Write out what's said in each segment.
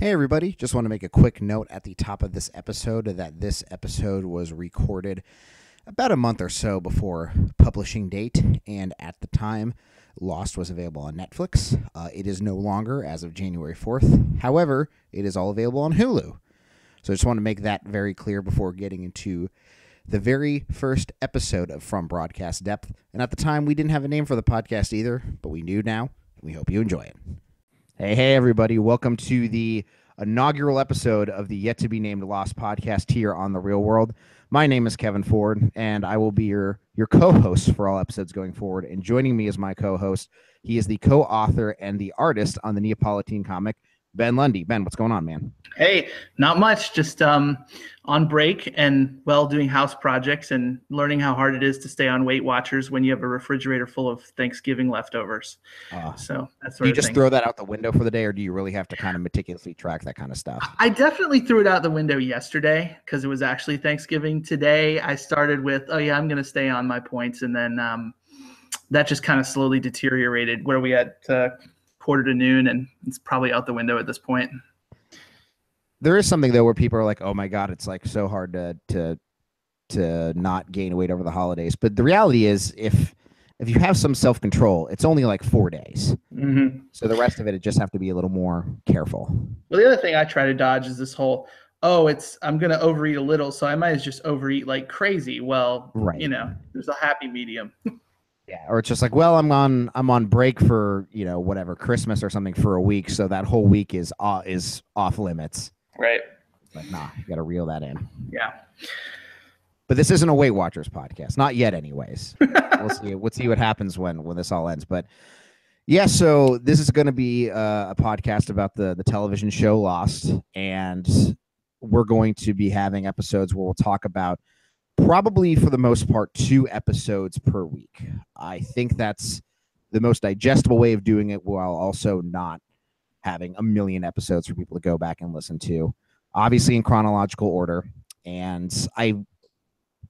Hey everybody, just want to make a quick note at the top of this episode that this episode was recorded about a month or so before publishing date, and at the time, Lost was available on Netflix. It is no longer as of January 4th. However, it is all available on Hulu. So I just want to make that very clear before getting into the very first episode of From Broadcast Depth. And at the time, we didn't have a name for the podcast either, but we do now. We hope you enjoy it. Hey, everybody. Welcome to the inaugural episode of the yet-to-be-named Lost podcast here on The Real World. My name is Kevin Ford, and I will be your co-host for all episodes going forward. And joining me as my co-host, he is the co-author and the artist on the Neapolitan comic, Ben Lundy. Ben, what's going on, man? Hey, not much. Just on break and, doing house projects and learning how hard it is to stay on Weight Watchers when you have a refrigerator full of Thanksgiving leftovers. So that's do you just throw that out the window for the day, or do you really have to kind of meticulously track that kind of stuff? I definitely threw it out the window yesterday because it was actually Thanksgiving. Today, I started with, I'm going to stay on my points. And then that just kind of slowly deteriorated. Where we at quarter to noon, and it's probably out the window at this point. There is something though where people are like, "Oh my God, it's like so hard to not gain weight over the holidays." But the reality is, if you have some self-control, it's only like 4 days. Mm-hmm. So the rest of it just have to be a little more careful. Well, the other thing I try to dodge is this whole, I'm going to overeat a little, so I might as just overeat like crazy. Well, right. There's a happy medium. Yeah, or it's just like, I'm on break for, whatever, Christmas or something for a week, so that whole week is off limits. Right. But nah, you got to reel that in. Yeah. But this isn't a Weight Watchers podcast, not yet, anyways. We'll see what happens when this all ends. But yeah, so this is going to be a podcast about the television show Lost, and we're going to be having episodes where we'll talk about, probably for the most part, 2 episodes per week. I think that's the most digestible way of doing it, while also not having a million episodes for people to go back and listen to, obviously in chronological order. And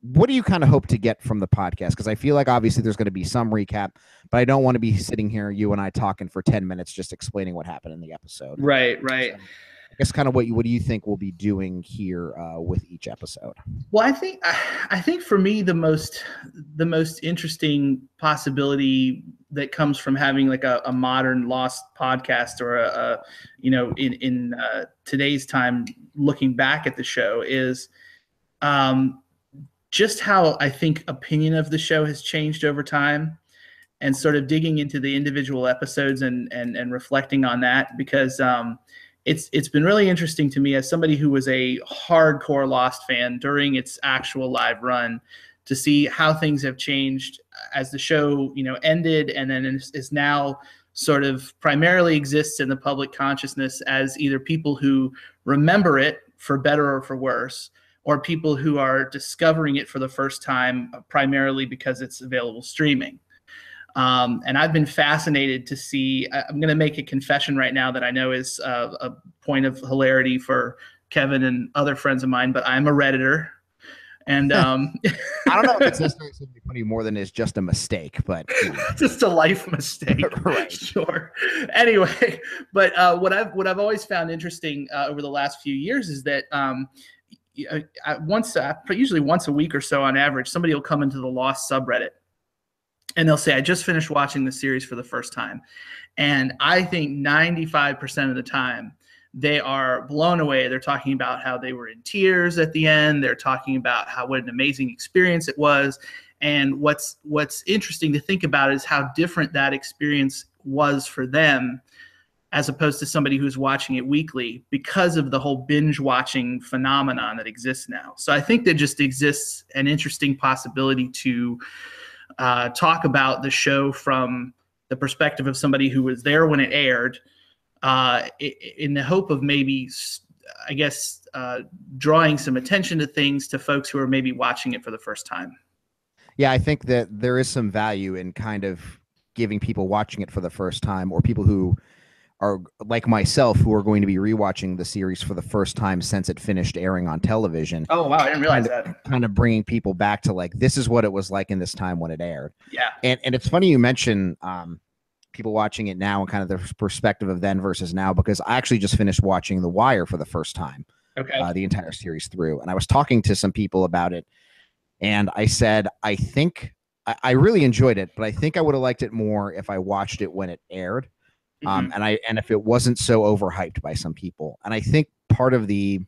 what do you kind of hope to get from the podcast? Because I feel like obviously there's going to be some recap, but I don't want to be sitting here, you and I, talking for 10 minutes just explaining what happened in the episode. Right. So I guess kind of what do you think we'll be doing here with each episode? Well, I think for me the most interesting possibility that comes from having like a modern Lost podcast, or in today's time, looking back at the show, is just how I think opinion of the show has changed over time, and sort of digging into the individual episodes and reflecting on that, because it's been really interesting to me as somebody who was a hardcore Lost fan during its actual live run, to see how things have changed as the show, ended, and then is now sort of primarily exists in the public consciousness as either people who remember it for better or for worse, or people who are discovering it for the first time, primarily because it's available streaming. And I've been fascinated to see. I'm going to make a confession right now that I know is a point of hilarity for Kevin and other friends of mine, but I'm a Redditor. And I don't know if it's necessarily something funny more than it's just a mistake, but just a life mistake. Right. Sure. Anyway, but what I've always found interesting over the last few years is that usually once a week or so on average, somebody will come into the Lost subreddit and they'll say, "I just finished watching the series for the first time." And I think 95% of the time they are blown away. They're talking about how they were in tears at the end. They're talking about what an amazing experience it was. And what's interesting to think about is how different that experience was for them, as opposed to somebody who's watching it weekly, because of the whole binge watching phenomenon that exists now. So I think there just exists an interesting possibility to talk about the show from the perspective of somebody who was there when it aired, in the hope of maybe, I guess, drawing some attention to things to folks who are maybe watching it for the first time. Yeah, I think that there is some value in kind of giving people watching it for the first time, or people who are like myself, who are going to be rewatching the series for the first time since it finished airing on television. Oh, wow. I didn't realize that. Kind of bringing people back to like, this is what it was like in this time when it aired. Yeah. And it's funny you mention people watching it now and kind of the perspective of then versus now, because I actually just finished watching The Wire for the first time, Okay. the entire series through. And I was talking to some people about it, and I said, I think I really enjoyed it, but I think I would have liked it more if I watched it when it aired. Hmm. And if it wasn't so overhyped by some people. And I think part of the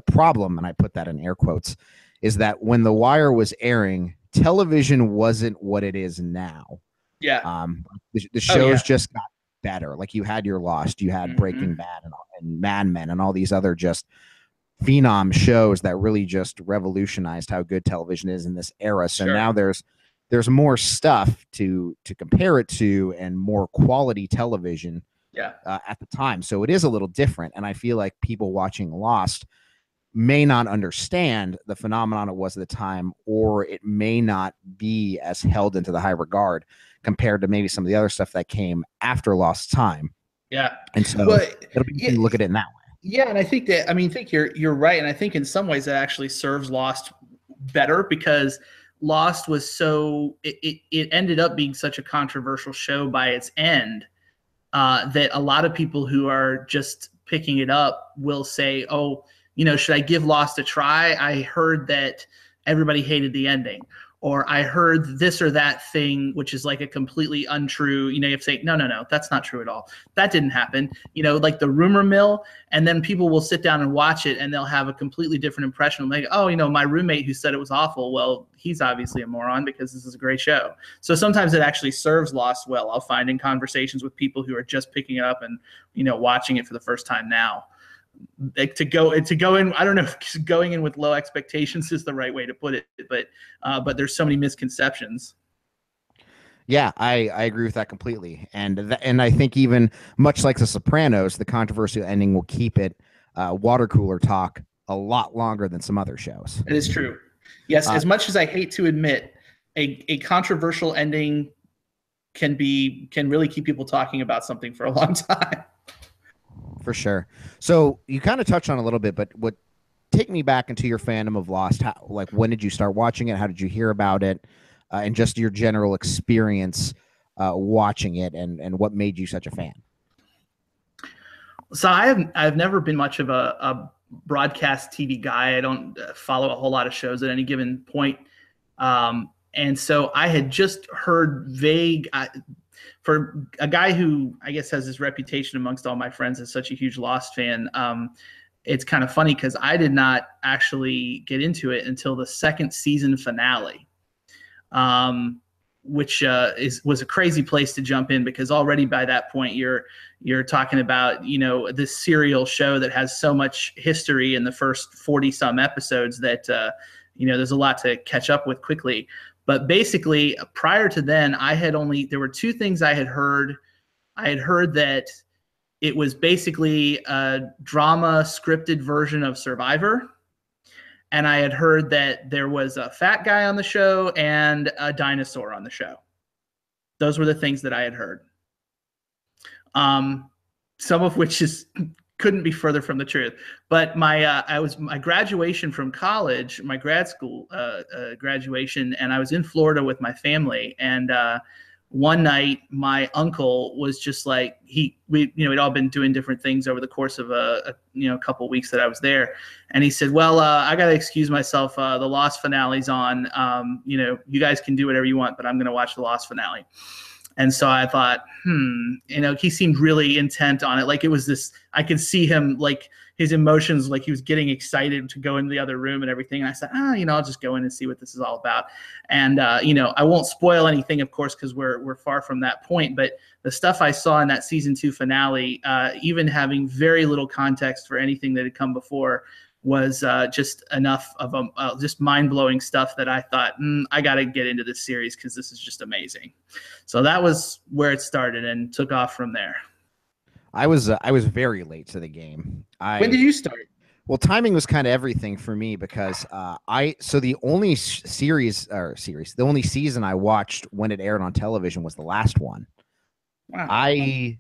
problem, and I put that in air quotes, is that when The Wire was airing, television wasn't what it is now. Yeah. The Oh shows yeah. just got better. Like you had your Lost, you had Breaking Hmm. Bad, and Mad Men, and all these other just phenom shows that really just revolutionized how good television is in this era. So Sure. now there's more stuff to compare it to, and more quality television Yeah. at the time. So it is a little different, and I feel like people watching Lost may not understand the phenomenon it was at the time, or it may not be as held into the high regard compared to maybe some of the other stuff that came after Lost time. Yeah. And so Well, it'll be yeah, easy to look at it in that way. yeah, and I think that I think you're right, and I think in some ways that actually serves Lost better because Lost was so it ended up being such a controversial show by its end that a lot of people who are just picking it up will say, "Oh, should I give Lost a try? I heard that everybody hated the ending." Or I heard this or that thing, which is like a completely untrue. You have to say, no, no, no, that's not true at all. That didn't happen. Like the rumor mill, and then people will sit down and watch it, and they'll have a completely different impression. Like, oh, my roommate who said it was awful. Well, he's obviously a moron because this is a great show. So sometimes it actually serves Lost well. I'll find in conversations with people who are just picking it up and watching it for the first time now. Like to go in, I don't know if going in with low expectations is the right way to put it, but there's so many misconceptions. Yeah, I agree with that completely, and I think even much like The Sopranos, the controversial ending will keep it water cooler talk a lot longer than some other shows. It is true. Yes, Uh, as much as I hate to admit, a controversial ending can really keep people talking about something for a long time. for sure. So you kind of touched on a little bit, but take me back into your fandom of Lost. Like, when did you start watching it? How did you hear about it? And just your general experience watching it, and what made you such a fan. So I've never been much of a broadcast TV guy. I don't follow a whole lot of shows at any given point. And so I had just heard vague, for a guy who I guess has this reputation amongst all my friends as such a huge Lost fan. It's kind of funny because I did not actually get into it until the second season finale. Which was a crazy place to jump in because already by that point you're talking about this serial show that has so much history in the first 40 some episodes that there's a lot to catch up with quickly. But basically, prior to then, there were two things I had heard. I had heard that it was basically a drama scripted version of Survivor. And I had heard that there was a fat guy on the show and a dinosaur on the show. Those were the things that I had heard. Some of which couldn't be further from the truth. But my graduation from college, my grad school graduation, and I was in Florida with my family. And one night, my uncle was just like we'd all been doing different things over the course of a couple of weeks that I was there, and he said, "Well, I got to excuse myself. The Lost finale's on. You guys can do whatever you want, but I'm going to watch the Lost finale." And so I thought, he seemed really intent on it. Like it was this, I could see him, like his emotions, like he was getting excited to go into the other room and everything. And I said, I'll just go in and see what this is all about. And, I won't spoil anything, of course, because we're far from that point. But the stuff I saw in that season 2 finale, even having very little context for anything that had come before, was just enough of just mind-blowing stuff that I thought, I got to get into this series because this is just amazing. So that was where it started and took off from there. I was very late to the game. When did you start? Well, timing was kind of everything for me because the only the only season I watched when it aired on television was the last one. Wow. I'd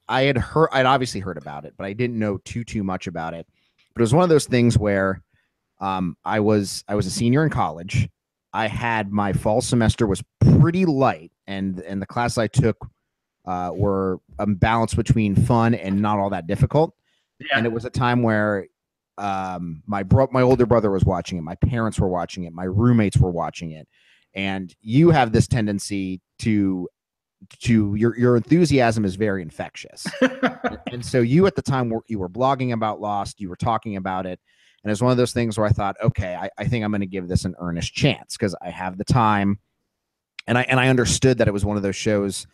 obviously heard about it, but I didn't know too much about it. But it was one of those things where I was a senior in college. I had my fall semester was pretty light, and the class I took were a balance between fun and not all that difficult. Yeah. And it was a time where my older brother was watching it, my parents were watching it, my roommates were watching it, and you have this tendency to your enthusiasm is very infectious. And so you at the time you were blogging about Lost, you were talking about it, and it's one of those things where I thought, okay, I think I'm going to give this an earnest chance because I have the time, and I understood that it was one of those shows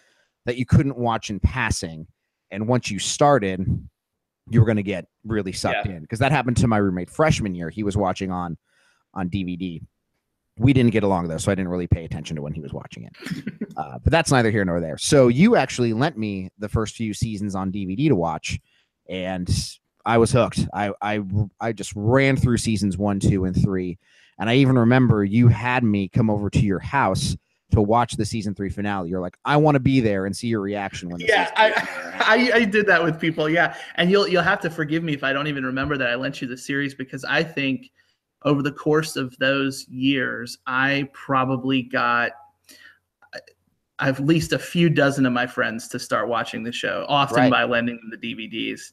that you couldn't watch in passing, and once you started, you were going to get really sucked in, because that happened to my roommate freshman year. He was watching on DVD. We didn't get along though, so I didn't really pay attention to when he was watching it. But that's neither here nor there. So you actually lent me the first few seasons on DVD to watch, and I was hooked. I just ran through seasons 1, 2, and 3, and I even remember you had me come over to your house to watch the season 3 finale. You're like, I want to be there and see your reaction when. I did that with people. Yeah, and you'll have to forgive me if I don't even remember that I lent you the series, because I think over the course of those years, I probably got at least a few dozen of my friends to start watching the show, often by lending them the DVDs.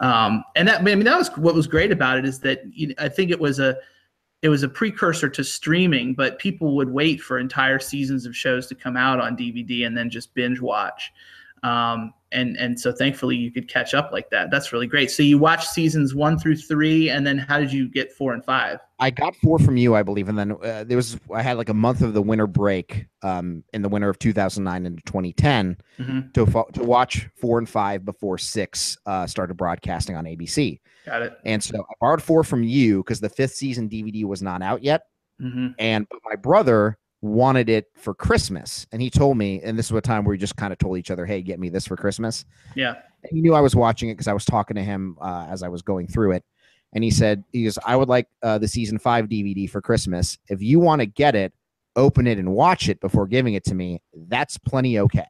And that was what was great about it, is that I think it was a precursor to streaming, but people would wait for entire seasons of shows to come out on DVD and then just binge watch. And so thankfully you could catch up like that. That's really great. So you watched seasons 1 through 3, and then how did you get 4 and 5? I got 4 from you, I believe, and then I had like a month of the winter break in the winter of 2009 into 2010 to watch 4 and 5 before 6 started broadcasting on ABC. Got it. And so I borrowed 4 from you because the 5th season DVD was not out yet, but my brother wanted it for Christmas, and he told me, and this is a time where we just kind of told each other, hey, get me this for Christmas. Yeah. And he knew I was watching it because I was talking to him as I was going through it, and he goes, I would like the season 5 DVD for Christmas. If you want to get it, open it and watch it before giving it to me. That's plenty okay.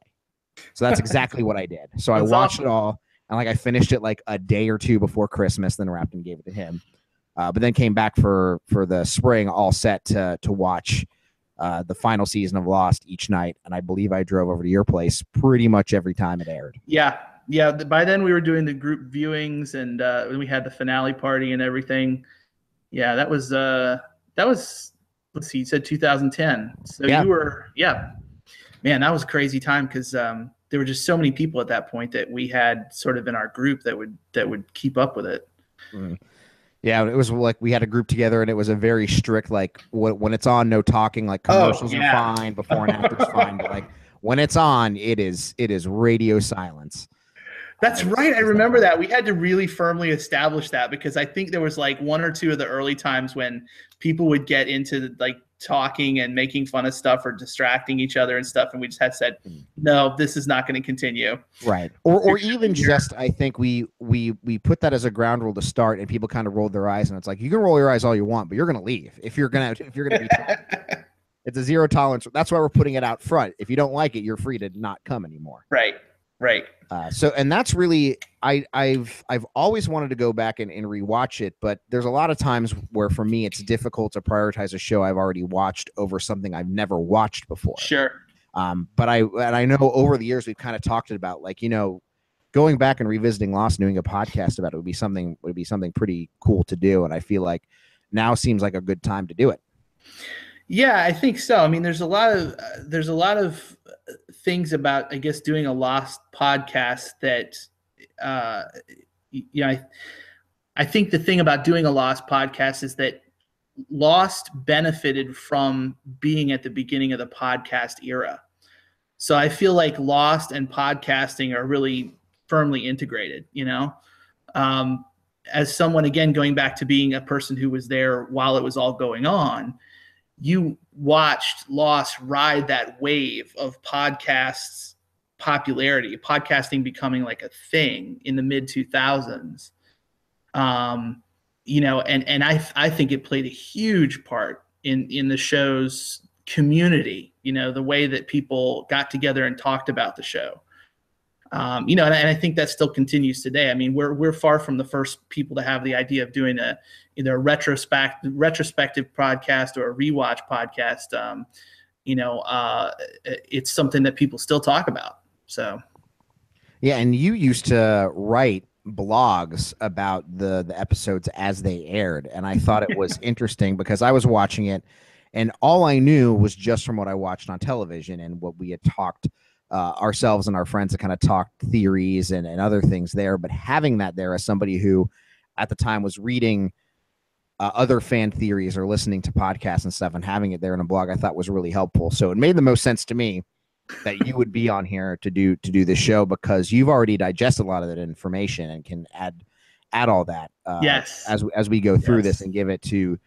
So that's exactly what I did. So I watched it all, and I finished it like a day or 2 before Christmas, then wrapped and gave it to him. But then came back for the spring all set to watch the final season of Lost each night, and I believe I drove over to your place pretty much every time it aired. Yeah. By then we were doing the group viewings, and we had the finale party and everything. Yeah, that was let's see, you said 2010. So you were, man, that was a crazy time, because there were just so many people at that point that we had sort of in our group that would keep up with it. Yeah, it was like we had a group together, and it was a very strict, like when it's on, no talking, like commercials are fine, before and after is fine, but like when it's on, it is radio silence. That's right. I remember that. We had to really firmly establish that, because I think there was like 1 or 2 of the early times when people would get into like talking and making fun of stuff or distracting each other and stuff, and we just had said, no, this is not going to continue. Right. Or even just, I think we put that as a ground rule to start, and people kind of rolled their eyes, and it's like, you can roll your eyes all you want, but you're going to leave if you're going to be talking. It's a 0 tolerance. That's why we're putting it out front. If you don't like it, you're free to not come anymore. Right. So, and that's really, I've always wanted to go back and rewatch it, but there's a lot of times where for me it's difficult to prioritize a show I've already watched over something I've never watched before. Sure. But I know over the years we've kind of talked about, like, going back and revisiting Lost, doing a podcast about it would be something pretty cool to do, and I feel like now seems like a good time to do it. Yeah, I think so. I mean, there's a lot of things about, I guess, doing a Lost podcast that, I think the thing about doing a Lost podcast is that Lost benefited from being at the beginning of the podcast era. So I feel like Lost and podcasting are really firmly integrated, as someone, again, going back to being a person who was there while it was all going on, you watched Lost ride that wave of podcasts popularity, podcasting becoming like a thing in the mid 2000s. And I think it played a huge part in the show's community, the way that people got together and talked about the show. And I think that still continues today. I mean, we're far from the first people to have the idea of doing either a retrospective podcast or a rewatch podcast. It's something that people still talk about. So Yeah, and you used to write blogs about the episodes as they aired, and I thought it was interesting because I was watching it, and all I knew was just from what I watched on television and what we had talked ourselves and our friends had kind of talked theories and other things there. But having that there as somebody who, at the time, was reading other fan theories or listening to podcasts and stuff, and having it there in a blog, I thought was really helpful. So it made the most sense to me that you would be on here to do this show because you've already digested a lot of that information and can add all that Yes. as we go through this Yes. and give it to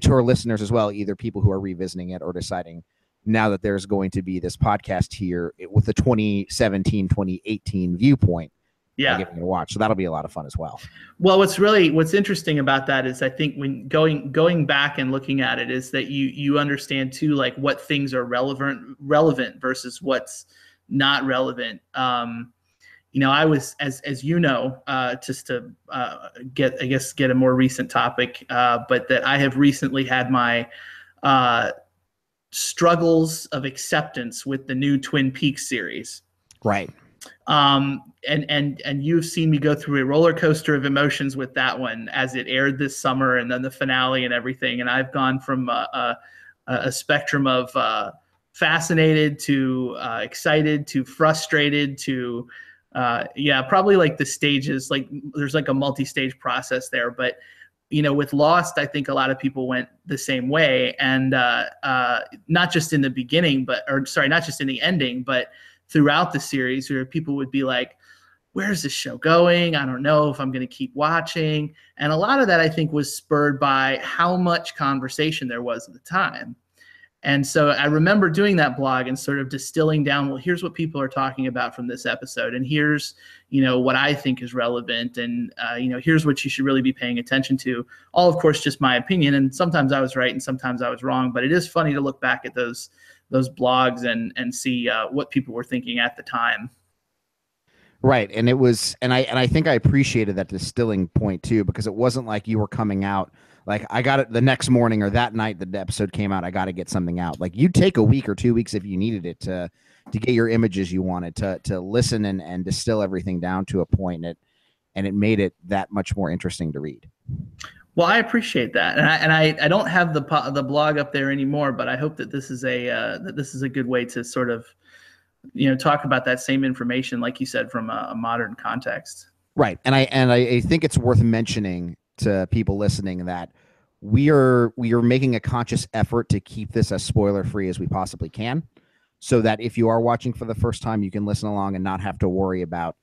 our listeners as well, either people who are revisiting it or deciding now that there's going to be this podcast here with the 2017-2018 viewpoint. Yeah. Giving it a watch, so that'll be a lot of fun as well. Well, what's interesting about that is I think when going back and looking at it is that you understand too, like what things are relevant versus what's not relevant. I was as you know, just to get a more recent topic, but that I have recently had my struggles of acceptance with the new Twin Peaks series. Right. And you've seen me go through a roller coaster of emotions with that one as it aired this summer, and then the finale and everything. And I've gone from a spectrum of fascinated to excited to frustrated to probably like the stages. Like there's like a multi-stage process there, but with Lost, I think a lot of people went the same way, and not just in the beginning, not just in the ending, but throughout the series, where people would be like, where's this show going? I don't know if I'm going to keep watching. And a lot of that, I think, was spurred by how much conversation there was at the time. And so I remember doing that blog and sort of distilling down, well, here's what people are talking about from this episode. And here's, what I think is relevant. And, here's what you should really be paying attention to. All, of course, just my opinion. And sometimes I was right and sometimes I was wrong. But it is funny to look back at those blogs and see what people were thinking at the time. Right. And it was, and I think I appreciated that distilling point too, because it wasn't like you were coming out like I got it the next morning or that night that the episode came out. I got to get something out. Like you'd take a week or 2 weeks if you needed it to get your images you wanted to listen and distill everything down to a point. And it made it that much more interesting to read. Well, I appreciate that, and I don't have the blog up there anymore, but I hope that this is a good way to sort of talk about that same information, like you said, from a modern context. Right. And I think it's worth mentioning to people listening that we are making a conscious effort to keep this as spoiler free as we possibly can, so that if you are watching for the first time, you can listen along and not have to worry about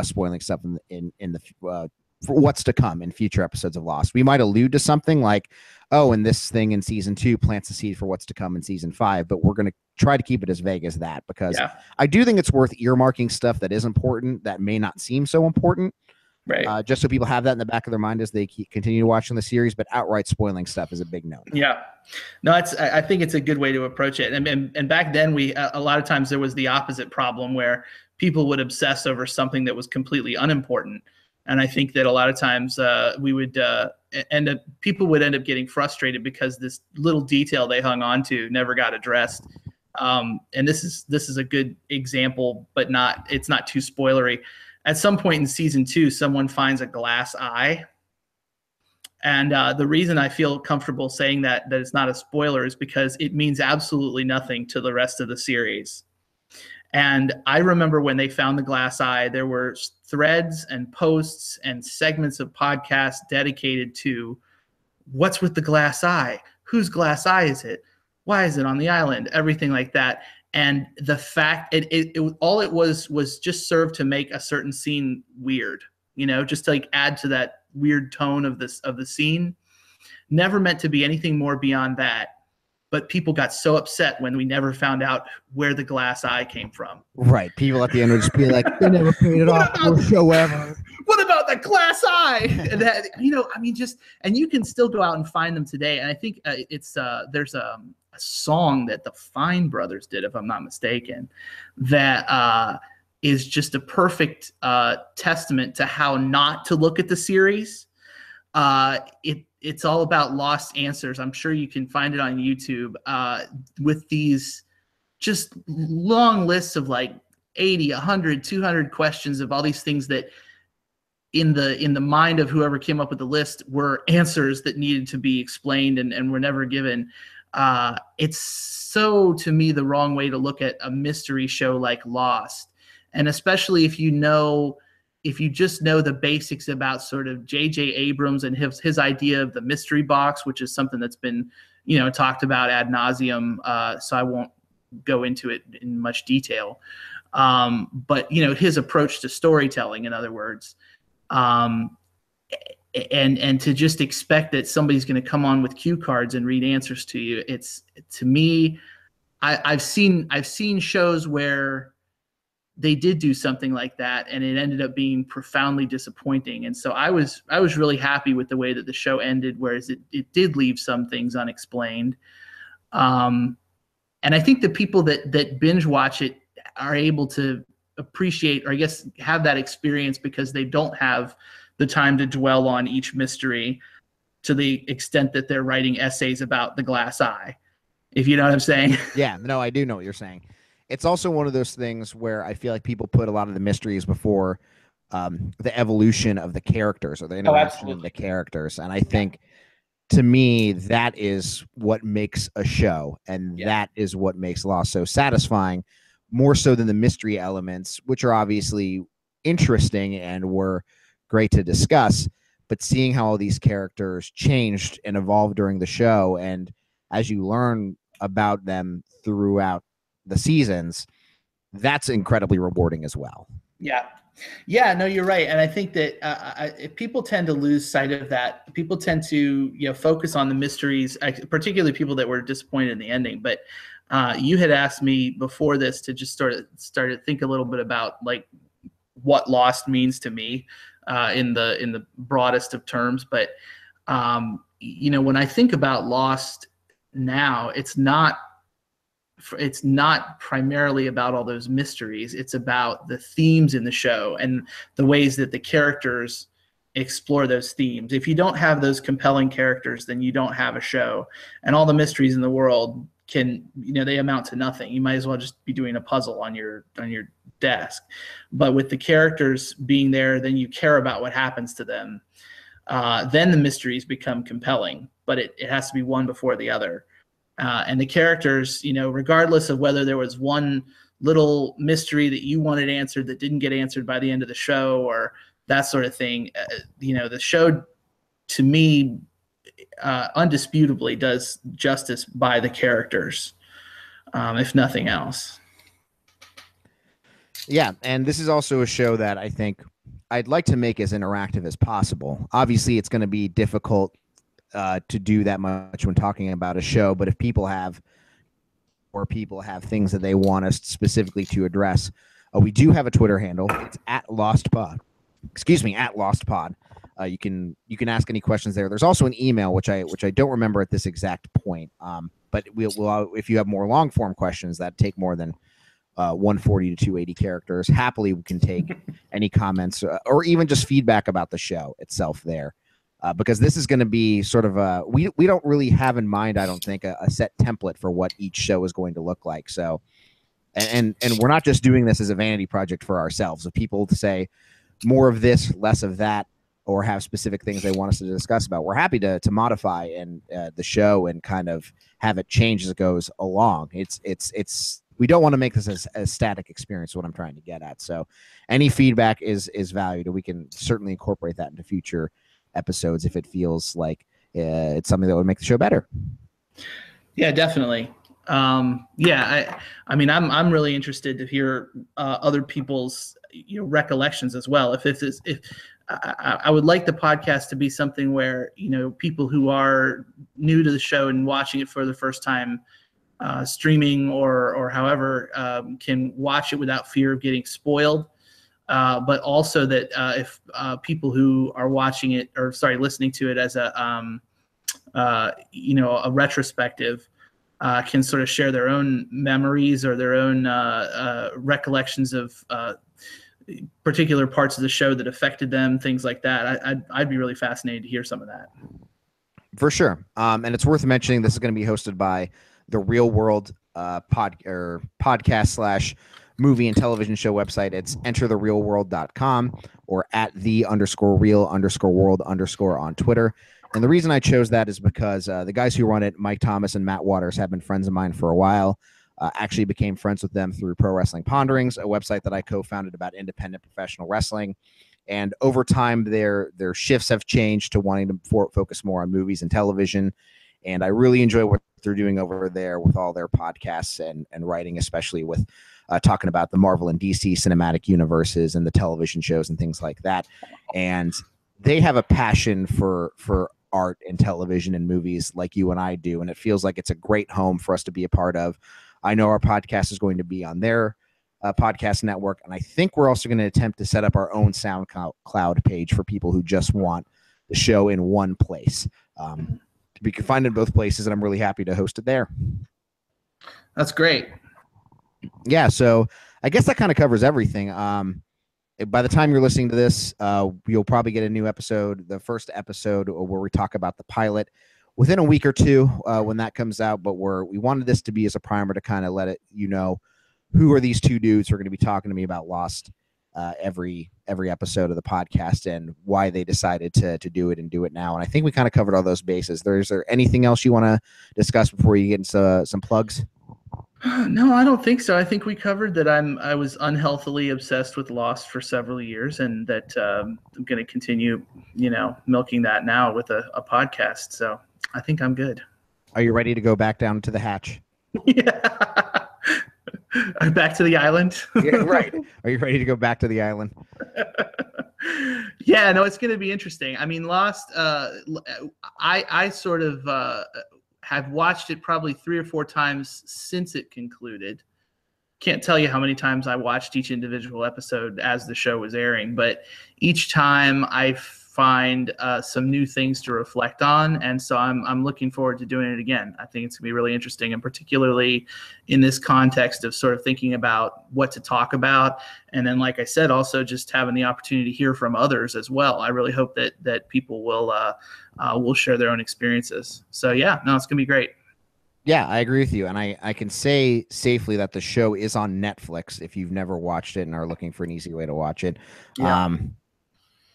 spoiling stuff in the for what's to come in future episodes of Lost. We might allude to something like, oh, and this thing in season 2 plants the seed for what's to come in season 5, but we're going to try to keep it as vague as that, because I do think it's worth earmarking stuff that is important that may not seem so important. Right. Just so people have that in the back of their mind as they continue watching the series, but outright spoiling stuff is a big no. Yeah. No, I think it's a good way to approach it. And back then a lot of times there was the opposite problem where people would obsess over something that was completely unimportant. And I think that a lot of times we would people would end up getting frustrated because this little detail they hung on to never got addressed. And this is a good example, but it's not too spoilery. At some point in season 2, someone finds a glass eye. And the reason I feel comfortable saying that it's not a spoiler is because it means absolutely nothing to the rest of the series. And I remember when they found the glass eye, there were threads and posts and segments of podcasts dedicated to what's with the glass eye? Whose glass eye is it? Why is it on the island? Everything like that. And the fact all it was just served to make a certain scene weird, just to like add to that weird tone of the scene. Never meant to be anything more beyond that. But people got so upset when we never found out where the glass eye came from. Right. People at the end would just be like, they never paid it off for a show ever. What about the glass eye? That, and you can still go out and find them today. And I think there's a song that the Fine Brothers did, if I'm not mistaken, that is just a perfect testament to how not to look at the series. It's all about lost answers. I'm sure you can find it on YouTube with these just long lists of like 80, 100, 200 questions of all these things that in the mind of whoever came up with the list were answers that needed to be explained and were never given. It's so, to me, the wrong way to look at a mystery show like Lost. And especially if you just know the basics about sort of J.J. Abrams and his idea of the mystery box, which is something that's been, talked about ad nauseum. So I won't go into it in much detail. But, his approach to storytelling, in other words, and to just expect that somebody's going to come on with cue cards and read answers to you. It's, to me, I've seen shows where they did do something like that and it ended up being profoundly disappointing. And so I was really happy with the way that the show ended, whereas it did leave some things unexplained. And I think the people that binge watch it are able to appreciate, or I guess have that experience, because they don't have the time to dwell on each mystery to the extent that they're writing essays about the glass eye, if you know what I'm saying. Yeah, no, I do know what you're saying. It's also one of those things where I feel like people put a lot of the mysteries before the evolution of the characters or the interaction of the characters. And I think, to me, that is what makes a show, and that is what makes Lost so satisfying, more so than the mystery elements, which are obviously interesting and were great to discuss. But seeing how all these characters changed and evolved during the show, and as you learn about them throughout the seasons, that's incredibly rewarding as well. Yeah, no, you're right. And I think that people tend to lose sight of that. People tend to, focus on the mysteries, particularly people that were disappointed in the ending. But you had asked me before this to just start to think a little bit about like what Lost means to me in the broadest of terms. But when I think about Lost now, it's not primarily about all those mysteries. It's about the themes in the show and the ways that the characters explore those themes. If you don't have those compelling characters, then you don't have a show, and all the mysteries in the world they amount to nothing. You might as well just be doing a puzzle on your desk. But with the characters being there, then you care about what happens to them. Then the mysteries become compelling, but it has to be one before the other. And the characters, regardless of whether there was one little mystery that you wanted answered that didn't get answered by the end of the show or that sort of thing, the show, to me, undisputably does justice by the characters, if nothing else. Yeah, and this is also a show that I think I'd like to make as interactive as possible. Obviously, it's going to be difficult to do that much when talking about a show, but if people have things that they want us specifically to address, we do have a Twitter handle. It's at LostPod. At LostPod. You can ask any questions there. There's also an email which I don't remember at this exact point. But we'll if you have more long form questions that take more than 140 to 280 characters, happily we can take any comments or even just feedback about the show itself there. Because this is going to be sort of we don't really have in mind, I don't think, a set template for what each show is going to look like. So, and we're not just doing this as a vanity project for ourselves. If people to say more of this, less of that, or have specific things they want us to discuss about, we're happy to modify and the show and kind of have it change as it goes along. It's we don't want to make this as a static experience, what I'm trying to get at. So any feedback is valued, and we can certainly incorporate that into future episodes if it feels like it's something that would make the show better. Yeah, definitely. I mean, I'm really interested to hear other people's recollections as well. If I would like the podcast to be something where people who are new to the show and watching it for the first time, streaming or however, can watch it without fear of getting spoiled. But also that if people who are watching it listening to it as a retrospective can sort of share their own memories or their own recollections of particular parts of the show that affected them, things like that. I'd be really fascinated to hear some of that. For sure. And it's worth mentioning this is going to be hosted by the Real World podcast movie and television show website. It's entertherealworld.com or at @the_real_world_ on Twitter. And the reason I chose that is because the guys who run it, Mike Thomas and Matt Waters, have been friends of mine for a while. Actually became friends with them through Pro Wrestling Ponderings, a website that I co-founded about independent professional wrestling. And over time, their shifts have changed to wanting to focus more on movies and television. And I really enjoy what they're doing over there with all their podcasts and writing, especially with talking about the Marvel and DC cinematic universes and the television shows and things like that. And they have a passion for art and television and movies like you and I do. And it feels like it's a great home for us to be a part of. I know our podcast is going to be on their podcast network. And I think we're also going to attempt to set up our own SoundCloud page for people who just want the show in one place. We can find it in both places, and I'm really happy to host it there. That's great. Yeah, so I guess that kind of covers everything. By the time you're listening to this, you'll probably get a new episode, the first episode where we talk about the pilot within a week or two when that comes out. But we wanted this to be as a primer to kind of let it, who are these two dudes who are going to be talking to me about Lost every episode of the podcast and why they decided to do it and do it now. And I think we kind of covered all those bases. Is there anything else you want to discuss before you get into some plugs? No, I don't think so. I think we covered that I was unhealthily obsessed with Lost for several years, and that I'm going to continue, milking that now with a podcast. So I think I'm good. Are you ready to go back down to the hatch? Yeah. Back to the island. Yeah, right. Are you ready to go back to the island? Yeah, no, it's going to be interesting. I mean, Lost, I sort of have watched it probably 3 or 4 times since it concluded. Can't tell you how many times I watched each individual episode as the show was airing, but each time I find some new things to reflect on, and so I'm looking forward to doing it again. I think it's gonna be really interesting, and particularly in this context of sort of thinking about what to talk about, and then, like I said, also just having the opportunity to hear from others as well. I really hope that people will share their own experiences. So yeah, no, it's gonna be great. Yeah, I agree with you, and I can say safely that the show is on Netflix if you've never watched it and are looking for an easy way to watch it. Yeah.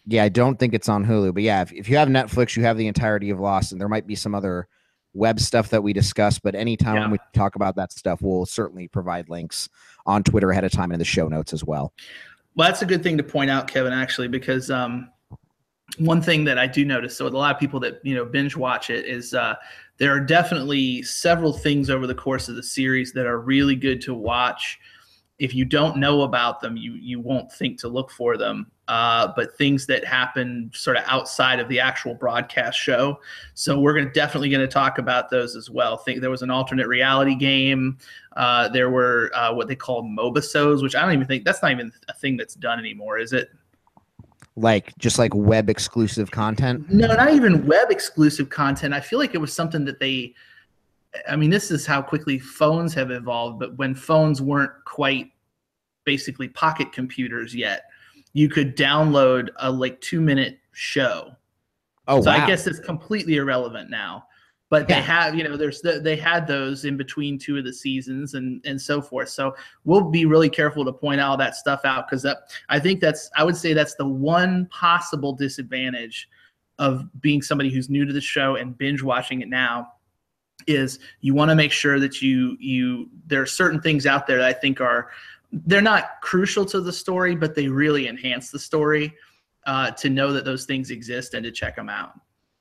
Yeah, I don't think it's on Hulu, but yeah, if you have Netflix, you have the entirety of Lost, and there might be some other web stuff that we discuss, but anytime we talk about that stuff, we'll certainly provide links on Twitter ahead of time in the show notes as well. Well, that's a good thing to point out, Kevin, actually, because one thing that I do notice, so with a lot of people that, binge watch it, is there are definitely several things over the course of the series that are really good to watch. If you don't know about them, you won't think to look for them. But things that happen sort of outside of the actual broadcast show. So we're definitely going to talk about those as well. I think there was an alternate reality game. There were what they call mobisodes, which I don't even think that's not even a thing that's done anymore, is it? Just like web exclusive content? No, not even web exclusive content. I feel like it was something that this is how quickly phones have evolved, but when phones weren't quite basically pocket computers yet, you could download a 2-minute show. Oh, so wow. I guess it's completely irrelevant now. But they have, they had those in between 2 of the seasons and so forth. So we'll be really careful to point all that stuff out, because I would say that's the one possible disadvantage of being somebody who's new to the show and binge watching it now, is you want to make sure that there are certain things out there that I think they're not crucial to the story, but they really enhance the story, to know that those things exist and to check them out.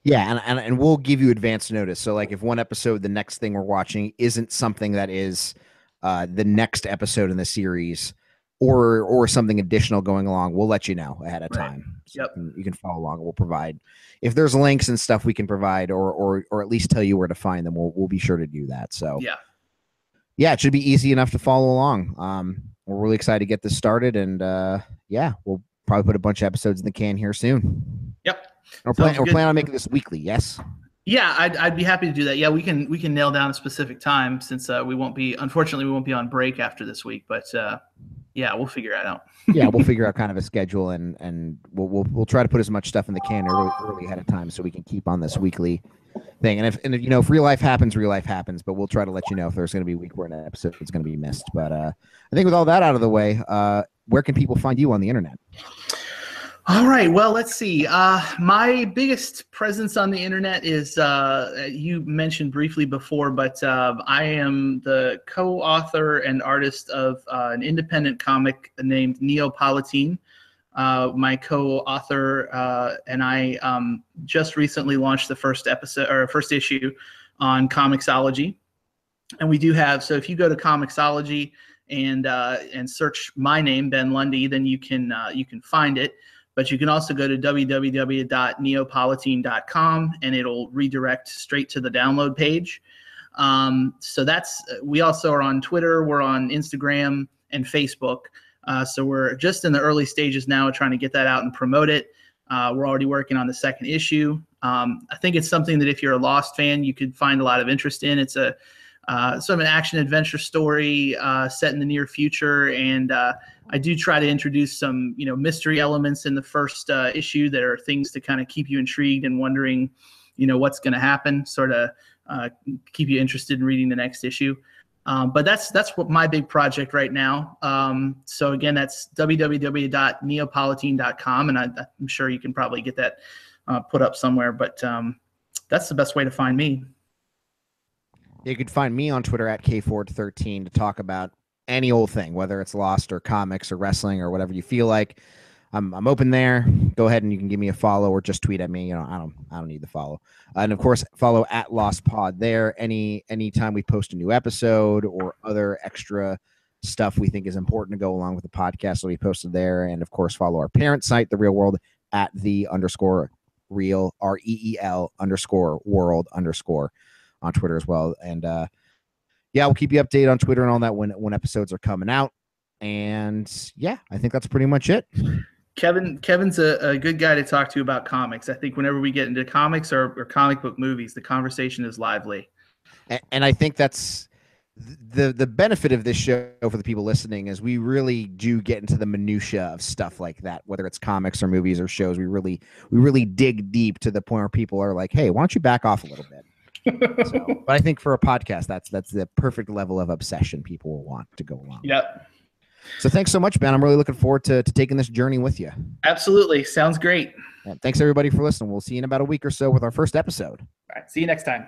Yeah, and we'll give you advance notice. So like if one episode, the next thing we're watching isn't something that is the next episode in the series or something additional going along, we'll let you know ahead of time. So you can follow along. We'll provide, if there's links and stuff we can provide, or at least tell you where to find them, we'll be sure to do that. So yeah, it should be easy enough to follow along. We're really excited to get this started, and we'll probably put a bunch of episodes in the can here soon. Yep. We're planning on making this weekly. Yes. Yeah, I'd be happy to do that. Yeah, we can nail down a specific time, since unfortunately we won't be on break after this week, but Yeah, we'll figure it out. Yeah, we'll figure out kind of a schedule, and we'll try to put as much stuff in the can early ahead of time so we can keep on this weekly thing. And if if real life happens, real life happens. But we'll try to let you know if there's going to be a week where an episode is going to be missed. But I think with all that out of the way, where can people find you on the internet? All right. Well, let's see. My biggest presence on the internet is, you mentioned briefly before, but I am the co-author and artist of an independent comic named Neapolitan. My co-author and I just recently launched the first issue on Comixology. And we do have, so if you go to Comixology and search my name, Ben Lundy, then you can find it. But you can also go to www.neapolitan.com and it'll redirect straight to the download page. So we also are on Twitter, we're on Instagram and Facebook. So we're just in the early stages now of trying to get that out and promote it. We're already working on the second issue. I think it's something that if you're a Lost fan, you could find a lot of interest in. It's a sort of an action adventure story set in the near future, and I do try to introduce some mystery elements in the first issue that are things to kind of keep you intrigued and wondering what's going to happen, sort of keep you interested in reading the next issue. But that's what my big project right now. So again, that's www.neapolitan.com, and I'm sure you can probably get that put up somewhere, but that's the best way to find me. You could find me on Twitter at KFord13 to talk about any old thing, whether it's Lost or comics or wrestling or whatever you feel like. I'm open there. Go ahead and you can give me a follow or just tweet at me. I don't need the follow. And of course, follow at Lost Pod there. Anytime we post a new episode or other extra stuff we think is important to go along with the podcast will be posted there. And of course, follow our parent site, The Real World, at _real REEL_world_ on Twitter as well. And yeah, we'll keep you updated on Twitter and all that when episodes are coming out. And yeah, I think that's pretty much it. Kevin's a good guy to talk to about comics. I think whenever we get into comics or comic book movies, the conversation is lively. And I think that's the benefit of this show for the people listening is we really do get into the minutia of stuff like that, whether it's comics or movies or shows. We really dig deep to the point where people are like, hey, why don't you back off a little bit? But I think for a podcast, that's the perfect level of obsession people will want to go along. Yep. So thanks so much, Ben. I'm really looking forward to taking this journey with you. Absolutely. Sounds great. And thanks everybody for listening. We'll see you in about a week or so with our first episode. All right. See you next time.